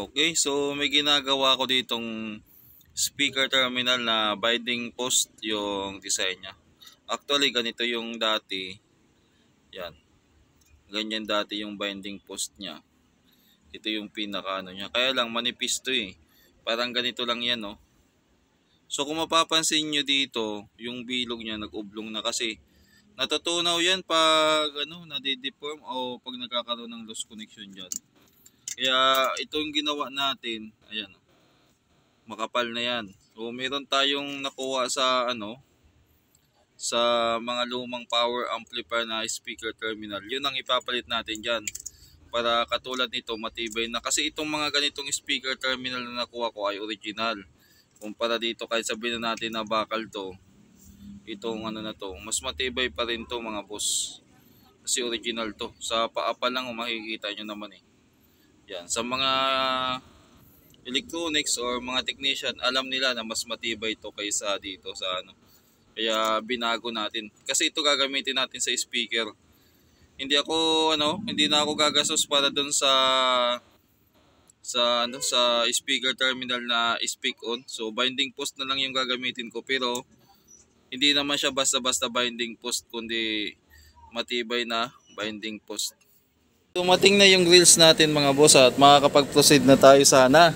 Okay, so may ginagawa ko ditong speaker terminal na binding post yung design niya. Actually, ganito yung dati. Yan. Ganyan dati yung binding post niya. Ito yung pinaka ano niya. Kaya lang manipis to eh. Parang ganito lang yan, no. So kung mapapansin nyo dito, yung bilog niya nag-ublong na kasi natutunaw yan pag nadideform o pag nagkakaroon ng loose connection dyan. Kaya ito yung ginawa natin. Ayan. Makapal na yan. So meron tayong nakuha sa mga lumang power amplifier na speaker terminal. Yun ang ipapalit natin dyan. Para katulad nito matibay na. Kasi itong mga ganitong speaker terminal na nakuha ko ay original. Kumpara dito kahit sabihin na natin na bakal to. Itong mas matibay pa rin to mga boss. Kasi original to. Sa paa pa lang makikita nyo naman eh. Yan. Sa mga electronics or mga technician, alam nila na mas matibay ito kaysa dito sa Kaya binago natin. Kasi ito gagamitin natin sa speaker. Hindi na ako gagastos para doon sa speaker terminal na speak on. So binding post na lang yung gagamitin ko, pero hindi naman siya basta-basta binding post kundi matibay na binding post. Dumating na yung grills natin mga boss at makakapag-proceed na tayo sana.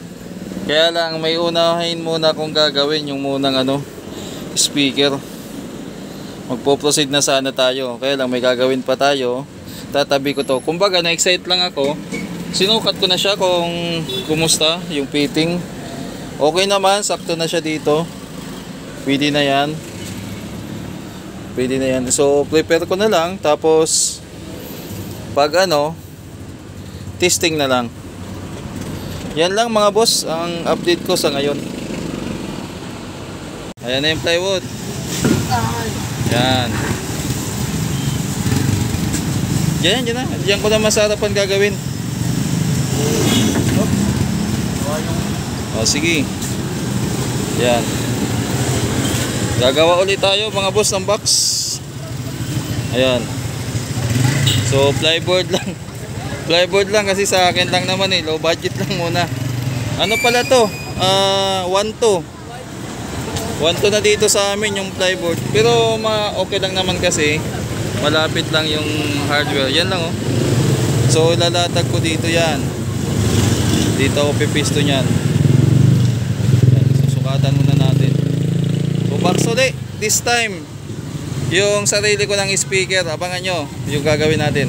Kaya lang may unahin muna akong gagawin, yung munang speaker. Magpo-proceed na sana tayo. Kaya lang may gagawin pa tayo. Tatabi ko to. Kumbaga na-excite lang ako. Sinukat ko na siya kung kumusta yung fitting. Okay naman, sakto na siya dito. Pwede na yan. Pwede na yan. So prepare ko na lang. Tapos pag testing na lang. Yan lang mga boss ang update ko sa ngayon. Ayan na yung plywood. Yan. Yan na. Diyan ko na masarapan gagawin. O sige. Yan. Gagawa ulit tayo mga boss ng box. Ayan. So plyboard lang. Plyboard lang kasi sa akin lang naman eh. Low budget lang muna. Ano pala to? 1.2. 1.2 na dito sa amin yung plyboard. Pero okay lang naman kasi malapit lang yung hardware. Yan lang oh. So ilalatag ko dito yan. Dito ako pipisto nyan. Susukatan muna natin. So box ulit. This time yung sarili ko ng speaker. Abangan nyo yung gagawin natin.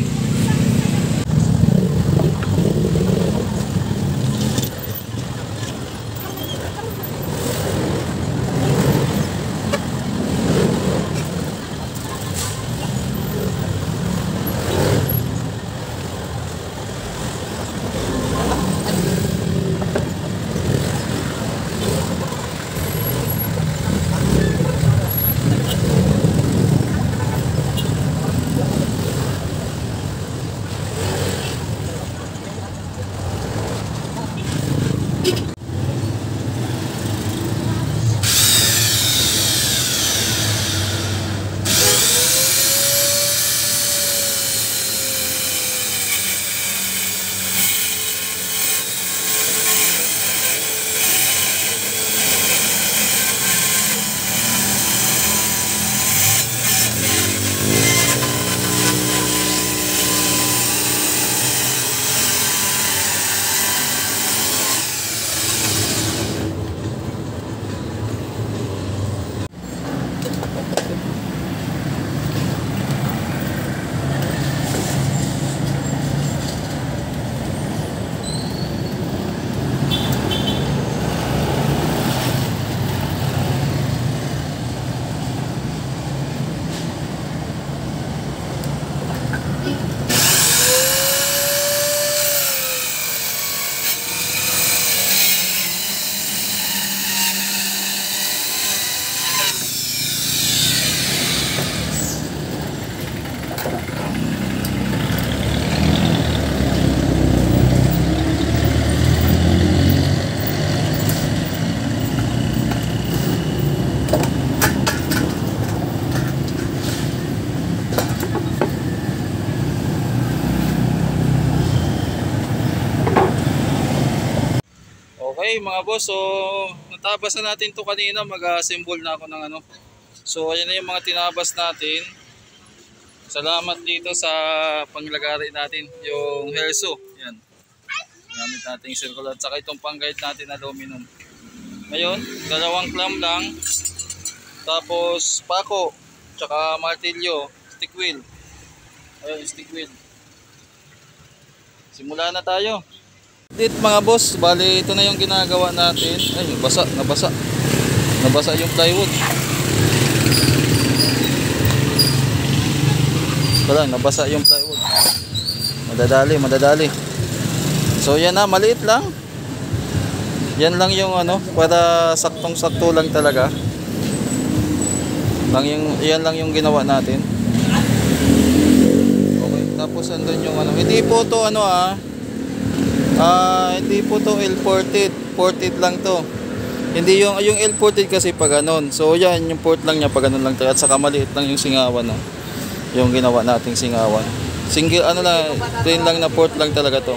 Okay mga boss, so natabas na natin to kanina, mag-assemble na ako ng ano. So ayan na yung mga tinabas natin. Salamat dito sa panglagari natin, yung Helso. Yan. Gamit natin yung circular at saka itong pang-guide natin na aluminum. Ngayon, 2 clamp lang. Tapos pako, tsaka martilyo, stick wheel. Ayun, stick wheel. Simula na tayo. Dito mga boss, bali ito na yung ginagawa natin. Ay, nabasa. Nabasa yung plywood. Wala, nabasa yung plywood. Madadali. So yan na, maliit lang. Yan lang yung ano, para saktong-sakto lang talaga. Yan lang yung ginawa natin. Okay, tapos andun yung ano, hindi po to ano hindi po to L-ported. Ported lang to. Hindi yung L-ported kasi pag ganon. So yan, yung port lang niya pag ganon lang talaga. At saka maliit lang yung singawan, no? Yung ginawa nating singawan. Single ano lang, plain lang na port lang talaga to.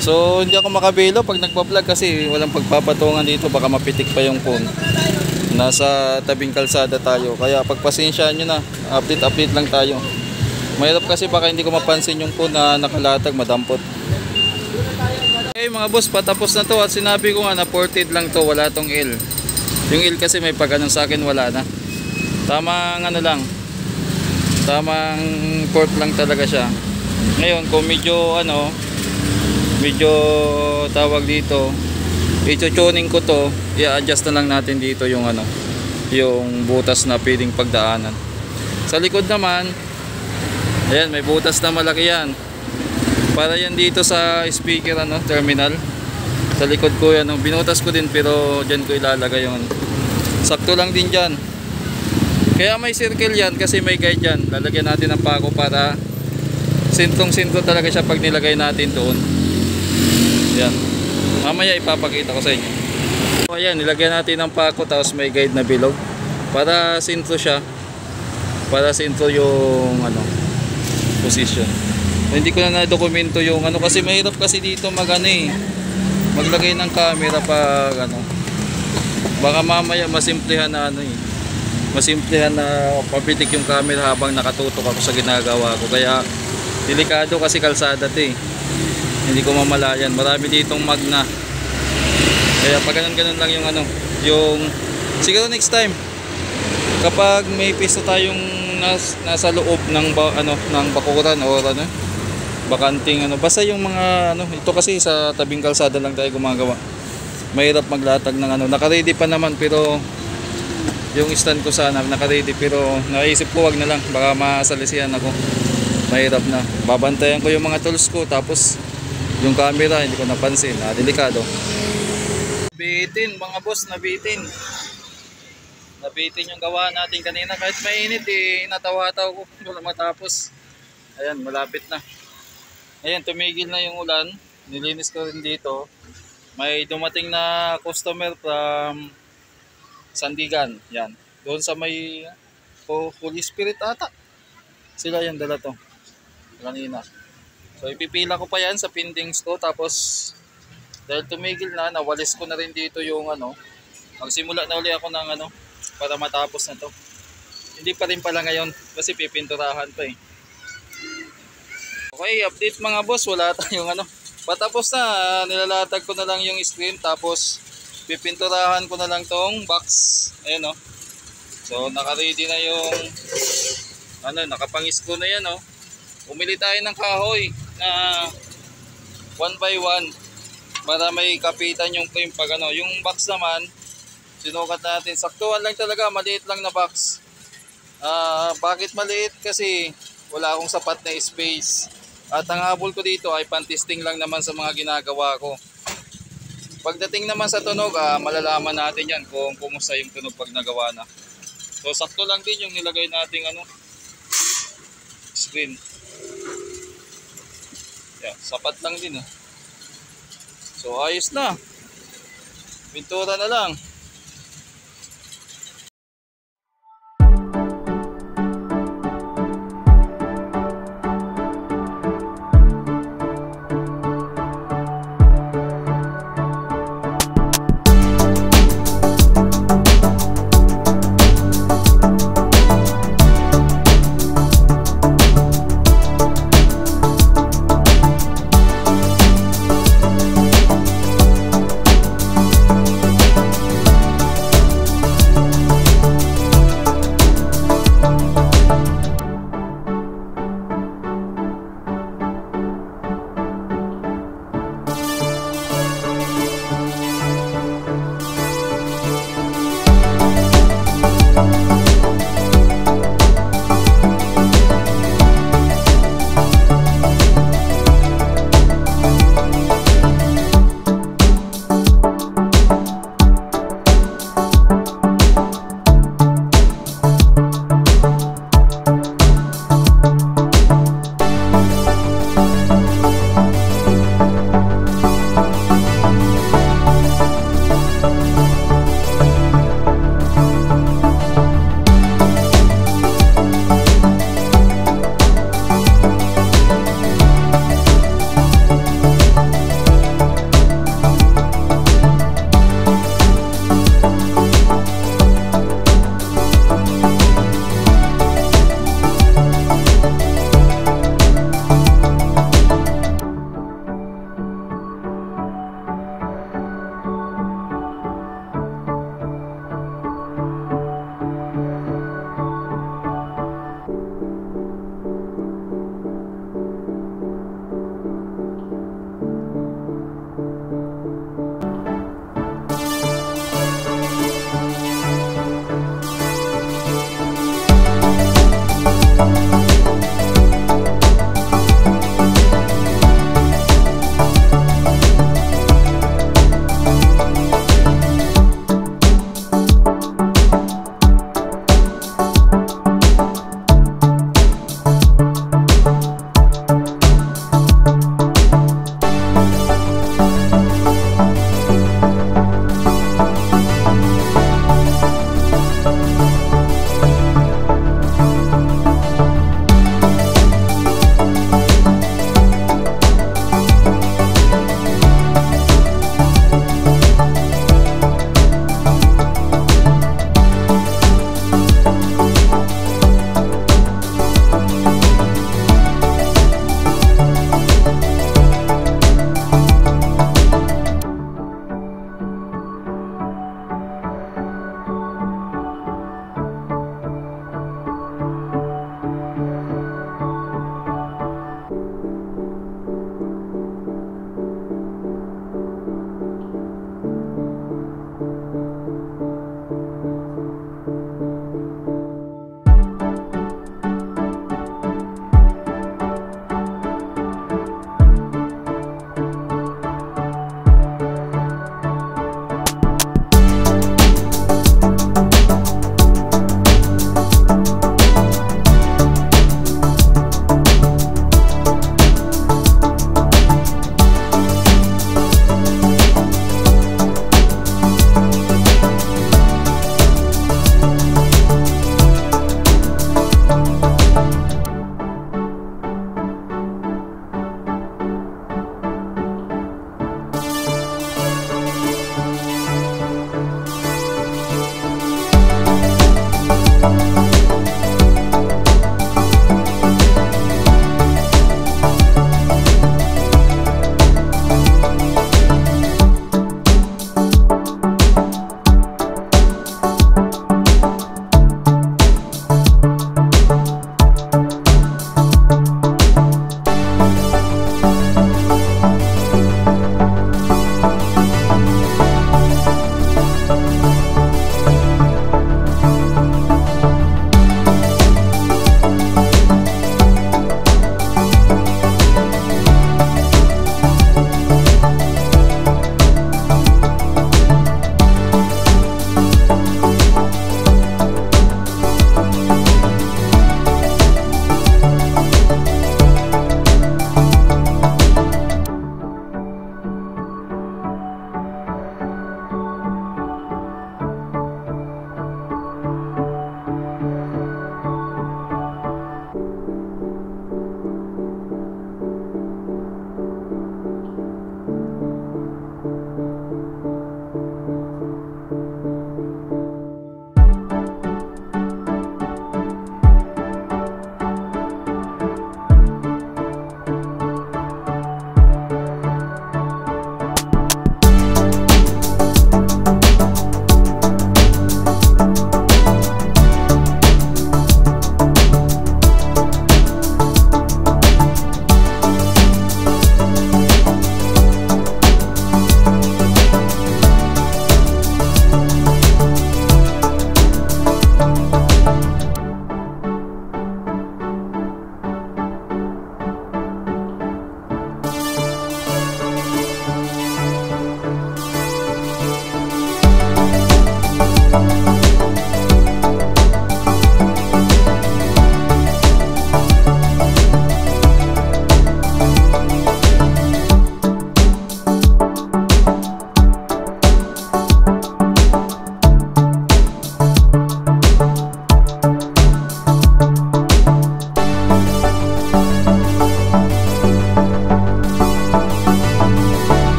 So hindi ako makabelo pag nagpa-vlog kasi walang pagpapatungan dito, baka mapitik pa yung phone. Nasa tabing kalsada tayo. Kaya pagpasensyaan nyo na, update lang tayo. Mahirap kasi baka hindi ko mapansin yung phone na nakalatag, madampot. Okay mga boss, patapos na to at sinabi ko nga na ported lang to, wala tong L. Yung L kasi may pag-anong sa akin, wala na. Tamang ano lang, tamang port lang talaga siya. Ngayon kung medyo tawag dito, i-tuning ko to, i-adjust na lang natin dito yung yung butas na pwedeng pagdaanan. Sa likod naman, ayan, may butas na malaki yan. Para yan dito sa speaker terminal. Sa likod ko yan, binutas ko din pero diyan ko ilalagay yung sakto lang din diyan. Kaya may circle yan kasi may guide yan. Lalagyan natin ng pako para sintrong-sintro talaga siya pag nilagay natin doon. Yan. Mamaya ipapakita ko sa inyo. So ayan, nilagyan natin ng pako tapos may guide na bilog para sintro siya. Para sintro yung position. So, hindi ko na na-dokumento yung kasi mahirap kasi dito maglagay ng camera pag baka mamaya masimplehan na masimplehan na papitik yung camera habang nakatutok ako sa ginagawa ko. Kaya delikado kasi kalsada hindi ko mamalayan, marami ditong magna. Kaya pag ganun lang yung siguro next time kapag may pisto tayong nasa loob ng bakuran o bakanting basta yung mga ito kasi sa tabing kalsada lang tayo gumagawa. Mahirap maglatag ng naka-ready pa naman pero yung stand ko sana naka-ready pero naisip ko wag na lang, baka masalisihan ako. Mahirap na. Babantayan ko yung mga tools ko tapos yung camera hindi ko napansin, delikado. Nabitin mga boss, nabitin yung gawa natin kanina kahit mainit natawa-tawa ko wala matapos. Ayan, malapit na. Ayan, tumigil na yung ulan. Nilinis ko rin dito. May dumating na customer from Sandigan. Yan. Doon sa may Holy Spirit ata. Sila yan dala to. Kanina. So ipipila ko pa yan sa pindings ko. Tapos dahil tumigil na, nawalis ko na rin dito yung magsimula na uli ako ng para matapos na to. Hindi pa rin pala ngayon kasi pipinturahan pa Okay, update mga boss, wala tayong patapos na, nilalatag ko na lang yung screen tapos pipinturahan ko na lang tong box. Ayan So naka-ready na yung nakapang-screw na yan Umili tayo ng kahoy na 1x1 para may kapitan yung frame pag yung box naman sinukat natin, saktuhan lang talaga, maliit lang na box. Bakit maliit? Kasi wala akong sapat na space. At ang habol ko dito ay pan-testing lang naman sa mga ginagawa ko. Pagdating naman sa tunog, malalaman natin yan kung kumusta yung tunog pag nagawa na. So sakto lang din yung nilagay nating screen. Yeah, sapat lang din So ayos na. Pintura na lang.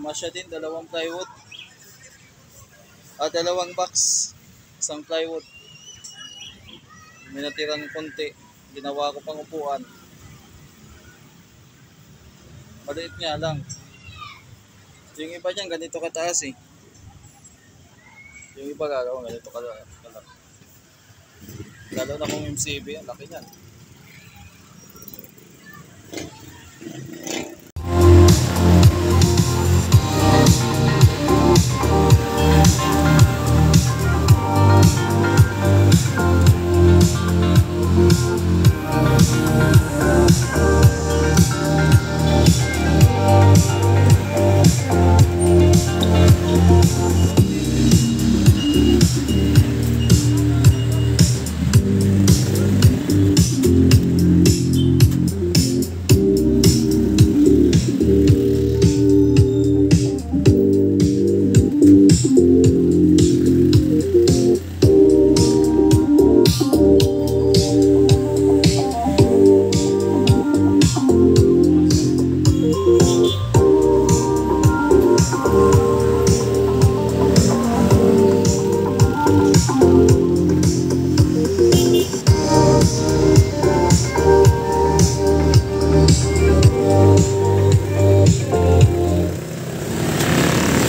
Kumasya din, dalawang plywood. Dalawang box. Isang plywood. May natirang konti. Ginawa ko pang upuan. Maliit nga lang. Yung iba dyan, ganito kataas eh. Yung iba gagawa, ganito kalaki. Lalo na kung MCB, ang laki niyan.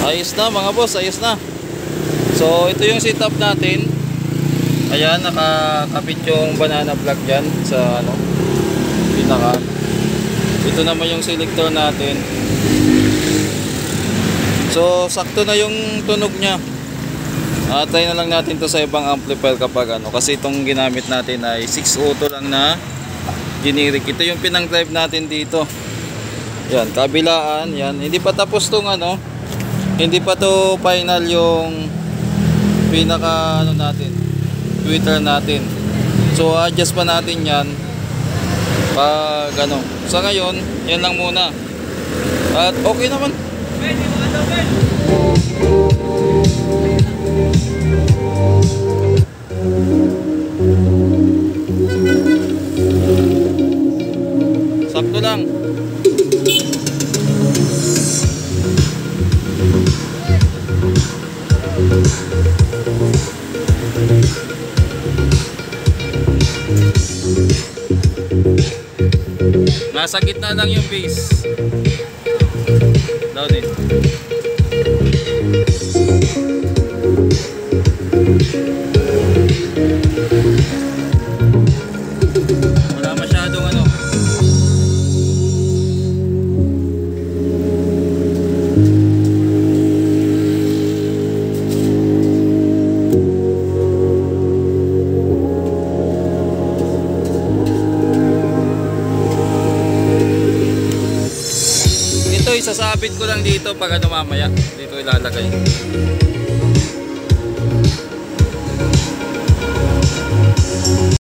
Ayos na mga boss, ayos na. So ito yung setup natin. Ayan, nakakapit yung banana plug dyan sa ano, pinaka. Ito naman yung selector natin. So sakto na yung tunog nya. Try na lang natin to sa ibang amplifier kapag ano, kasi itong ginamit natin ay 6 auto lang na generic. Ito yung pinang drive natin dito. Yan, kabilaan, yan. Hindi pa tapos tong ano, hindi pa to final yung pinaka ano natin, tweeter natin. So adjust pa natin yan pag ano. Sa ngayon, yan lang muna. At okay naman. Sakto lang. Nasa gitna lang yung base. Down it. Wala masyadong ano. Isasabit ko lang dito pag ano mamaya dito ilalagay.